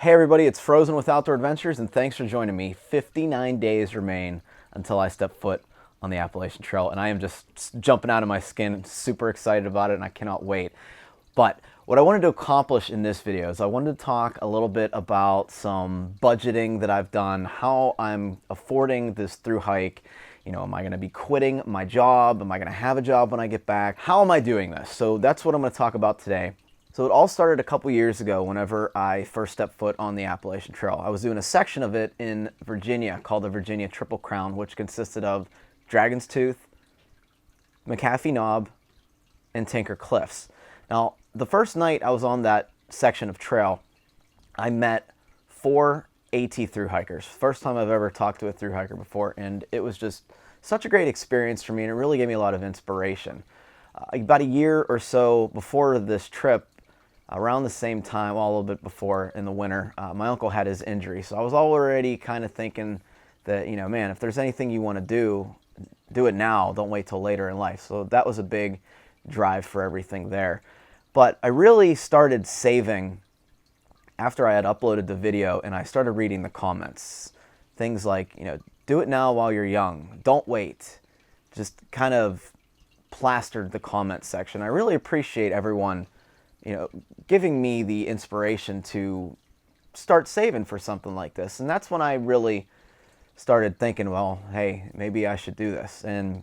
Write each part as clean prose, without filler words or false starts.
Hey everybody, it's Frozen with Outdoor Adventures, and thanks for joining me. 59 days remain until I step foot on the Appalachian Trail, and I am just jumping out of my skin, super excited about it, and I cannot wait. But what I wanted to accomplish in this video is I wanted to talk a little bit about some budgeting that I've done, how I'm affording this through hike. You know, am I going to be quitting my job? Am I going to have a job when I get back? How am I doing this? So that's what I'm going to talk about today. So it all started a couple years ago whenever I first stepped foot on the Appalachian Trail. I was doing a section of it in Virginia called the Virginia Triple Crown, which consisted of Dragon's Tooth, McAfee Knob, and Tinker Cliffs. Now, the first night I was on that section of trail, I met 4 AT thru hikers. First time I've ever talked to a thru hiker before, and it was just such a great experience for me, and it really gave me a lot of inspiration. About a year or so before this trip, around the same time, well, a little bit before in the winter, my uncle had his injury. So I was already kind of thinking that, you know, man, if there's anything you want to do it now. Don't wait till later in life. So that was a big drive for everything there. But I really started saving after I had uploaded the video and I started reading the comments. Things like, you know, do it now while you're young. Don't wait. Just kind of plastered the comment section. I really appreciate everyone, you know, giving me the inspiration to start saving for something like this. And that's when I really started thinking, well, hey, maybe I should do this. And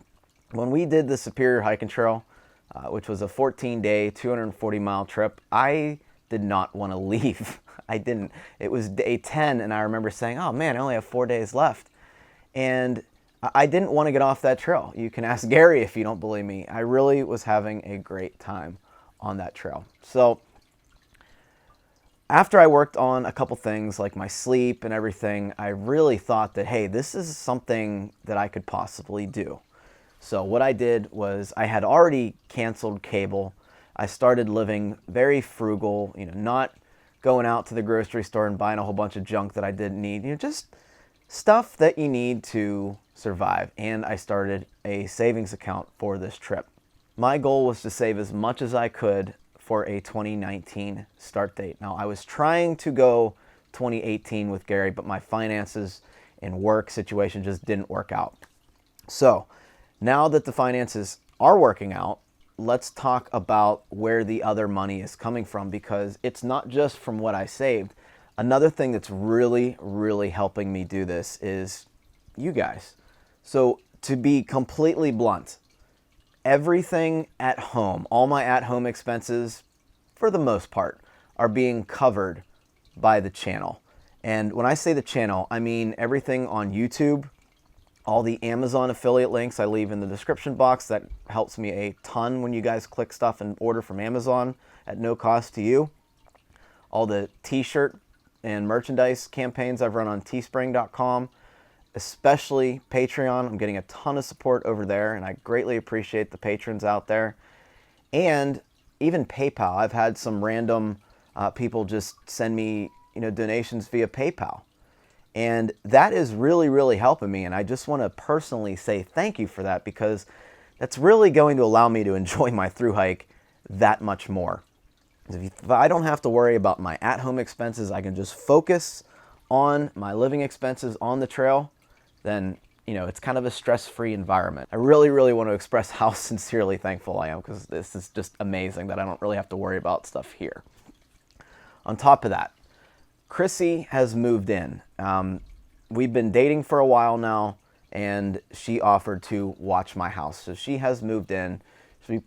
when we did the Superior Hiking Trail, which was a 14-day, 240-mile trip, I did not want to leave. I didn't. It was day 10, and I remember saying, oh man, I only have 4 days left. And I didn't want to get off that trail. You can ask Gary if you don't believe me. I really was having a great time on that trail. So after I worked on a couple things like my sleep and everything, I really thought that, hey, this is something that I could possibly do. So what I did was I had already canceled cable. I started living very frugal, you know, not going out to the grocery store and buying a whole bunch of junk that I didn't need, you know, just stuff that you need to survive. And I started a savings account for this trip. My goal was to save as much as I could for a 2019 start date. Now, I was trying to go 2018 with Gary, but my finances and work situation just didn't work out. So now that the finances are working out, let's talk about where the other money is coming from, because it's not just from what I saved. Another thing that's really, really helping me do this is you guys. So to be completely blunt, everything at home, all my at-home expenses, for the most part, are being covered by the channel. And when I say the channel, I mean everything on YouTube, all the Amazon affiliate links I leave in the description box. That helps me a ton when you guys click stuff and order from Amazon at no cost to you. All the t-shirt and merchandise campaigns I've run on teespring.com. Especially Patreon. I'm getting a ton of support over there, and I greatly appreciate the patrons out there. And even PayPal. I've had some random people just send me, you know, donations via PayPal. And that is really, really helping me. And I just want to personally say thank you for that, because that's really going to allow me to enjoy my thru hike that much more. If I don't have to worry about my at-home expenses, I can just focus on my living expenses on the trail, then, you know, it's kind of a stress-free environment. I really, really want to express how sincerely thankful I am, because this is just amazing that I don't really have to worry about stuff here. On top of that, Chrissy has moved in. We've been dating for a while now, and she offered to watch my house. So she has moved in.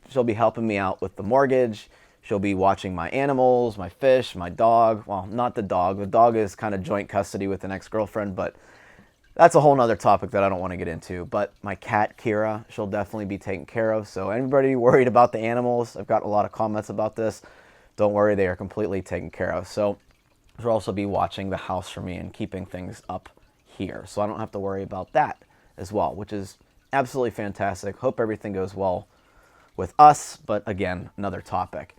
She'll be helping me out with the mortgage. She'll be watching my animals, my fish, my dog. Well, not the dog. The dog is kind of joint custody with an ex-girlfriend, but that's a whole nother topic that I don't want to get into. But my cat, Kira, she'll definitely be taken care of. So anybody worried about the animals, I've got a lot of comments about this. Don't worry, they are completely taken care of. So she'll also be watching the house for me and keeping things up here. So I don't have to worry about that as well, which is absolutely fantastic. Hope everything goes well with us, but again, another topic.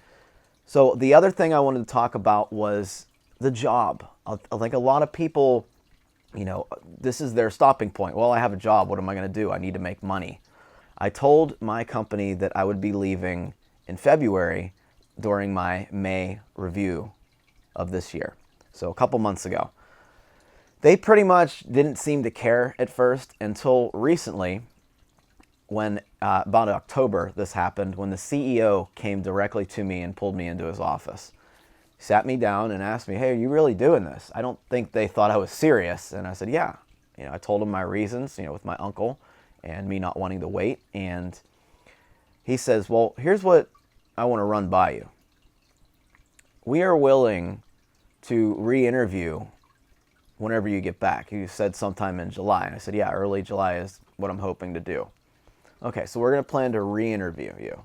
So the other thing I wanted to talk about was the job. I think a lot of people, you know, this is their stopping point. Well, I have a job. What am I going to do? I need to make money. I told my company that I would be leaving in February during my May review of this year. So a couple months ago. They pretty much didn't seem to care at first until recently when, about October, this happened, when the CEO came directly to me and pulled me into his office. He sat me down and asked me, hey, are you really doing this? I don't think they thought I was serious. And I said, yeah. I told him my reasons, with my uncle and me not wanting to wait. And he says, well, here's what I want to run by you. We are willing to re-interview whenever you get back. You said sometime in July. And I said, yeah, early July is what I'm hoping to do. Okay, so we're going to plan to re-interview you.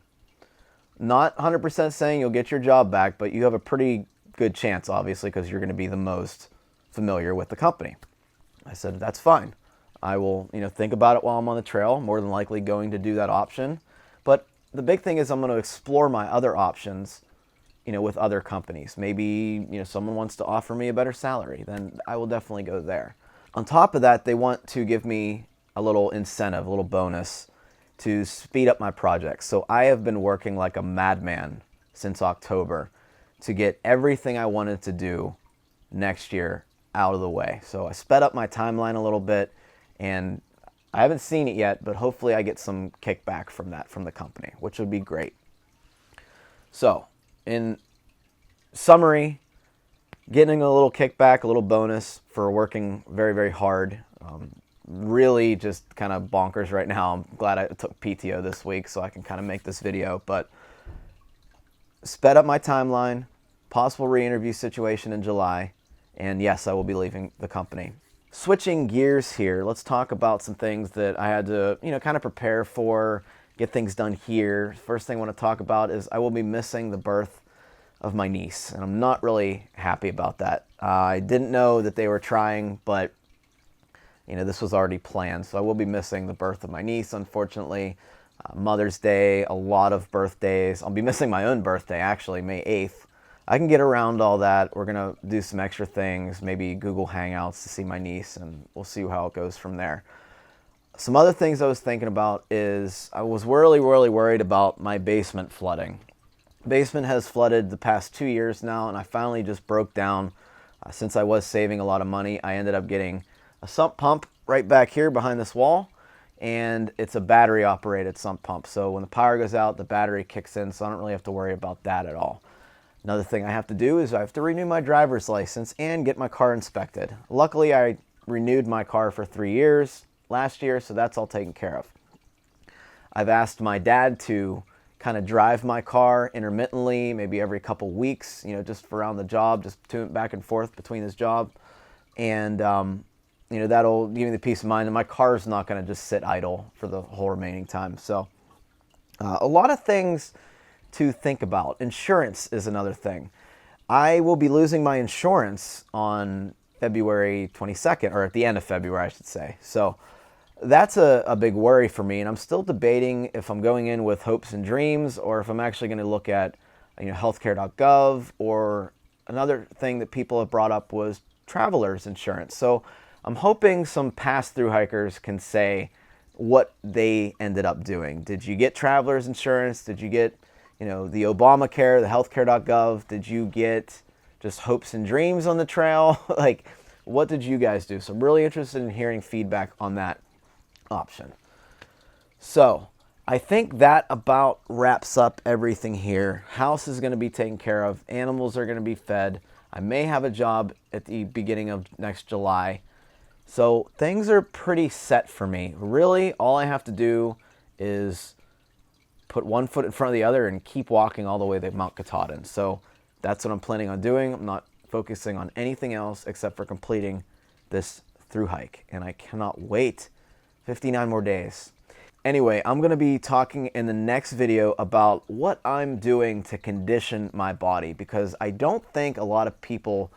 Not 100% saying you'll get your job back, but you have a pretty good chance, obviously, because you're going to be the most familiar with the company. I said, that's fine. I will, think about it while I'm on the trail. More than likely going to do that option. But the big thing is I'm going to explore my other options, with other companies. Maybe, someone wants to offer me a better salary. Then I will definitely go there. On top of that, they want to give me a little incentive, a little bonus to speed up my projects. So I have been working like a madman since October to get everything I wanted to do next year out of the way. So I sped up my timeline a little bit, and I haven't seen it yet, but hopefully I get some kickback from that from the company, which would be great. So, in summary, getting a little kickback, a little bonus for working very, very hard. Really just kind of bonkers right now. I'm glad I took PTO this week so I can kind of make this video, but sped up my timeline, possible re-interview situation in July, and yes, I will be leaving the company. Switching gears here, let's talk about some things that I had to, kind of prepare for, get things done here. First thing I want to talk about is I will be missing the birth of my niece, and I'm not really happy about that. I didn't know that they were trying, but this was already planned, so I will be missing the birth of my niece, unfortunately. Mother's Day, a lot of birthdays. I'll be missing my own birthday, actually, May 8th. I can get around all that. We're going to do some extra things, maybe Google Hangouts to see my niece, and we'll see how it goes from there. Some other things I was thinking about is I was really, really worried about my basement flooding. Basement has flooded the past 2 years now, and I finally just broke down. Since I was saving a lot of money, I ended up getting a sump pump right back here behind this wall, and it's a battery operated sump pump. So when the power goes out, the battery kicks in, so I don't really have to worry about that at all. Another thing I have to do is I have to renew my driver's license and get my car inspected. Luckily, I renewed my car for 3 years last year, so that's all taken care of. I've asked my dad to kind of drive my car intermittently, maybe every couple weeks, just around the job, just tune it back and forth between his job. And, that'll give me the peace of mind that my car's not going to just sit idle for the whole remaining time. So a lot of things to think about. Insurance is another thing. I will be losing my insurance on February 22nd, or at the end of February, I should say. So that's a big worry for me, and I'm still debating if I'm going in with hopes and dreams or if I'm actually going to look at healthcare.gov, or another thing that people have brought up was traveler's insurance. So I'm hoping some pass-through hikers can say what they ended up doing. Did you get traveler's insurance? Did you get the Obamacare, the healthcare.gov? Did you get just hopes and dreams on the trail? Like, what did you guys do? So I'm really interested in hearing feedback on that option. So I think that about wraps up everything here. House is going to be taken care of. Animals are going to be fed. I may have a job at the beginning of next July. So things are pretty set for me. Really, all I have to do is put one foot in front of the other and keep walking all the way to Mount Katahdin. So that's what I'm planning on doing. I'm not focusing on anything else except for completing this through hike. And I cannot wait. 59 more days. Anyway, I'm going to be talking in the next video about what I'm doing to condition my body, because I don't think a lot of people,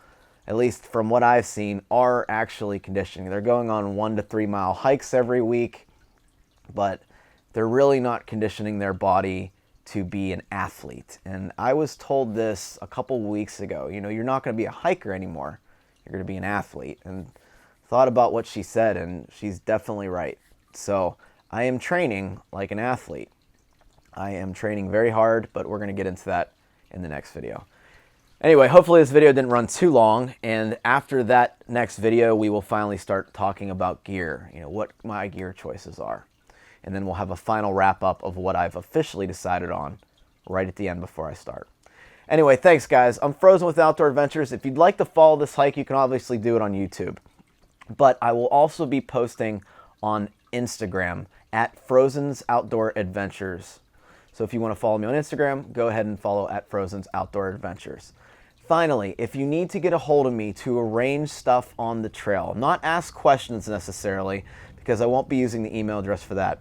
at least from what I've seen, are actually conditioning. They're going on 1 to 3 mile hikes every week, but they're really not conditioning their body to be an athlete. And I was told this a couple weeks ago, you're not going to be a hiker anymore. You're going to be an athlete. And thought about what she said, and she's definitely right. So I am training like an athlete. I am training very hard, but we're going to get into that in the next video. Anyway, hopefully this video didn't run too long, and after that next video, we will finally start talking about gear, what my gear choices are. And then we'll have a final wrap up of what I've officially decided on right at the end before I start. Anyway, thanks guys. I'm Frozen with Outdoor Adventures. If you'd like to follow this hike, you can obviously do it on YouTube. But I will also be posting on Instagram at frozensoutdooradventures. So if you want to follow me on Instagram, go ahead and follow at frozensoutdooradventures. Finally, if you need to get a hold of me to arrange stuff on the trail, not ask questions necessarily, because I won't be using the email address for that.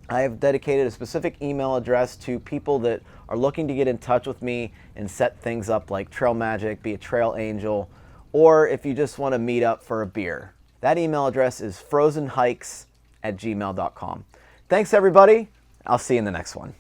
I have dedicated a specific email address to people that are looking to get in touch with me and set things up like Trail Magic, be a trail angel, or if you just want to meet up for a beer. That email address is frozenhikes@gmail.com. Thanks everybody. I'll see you in the next one.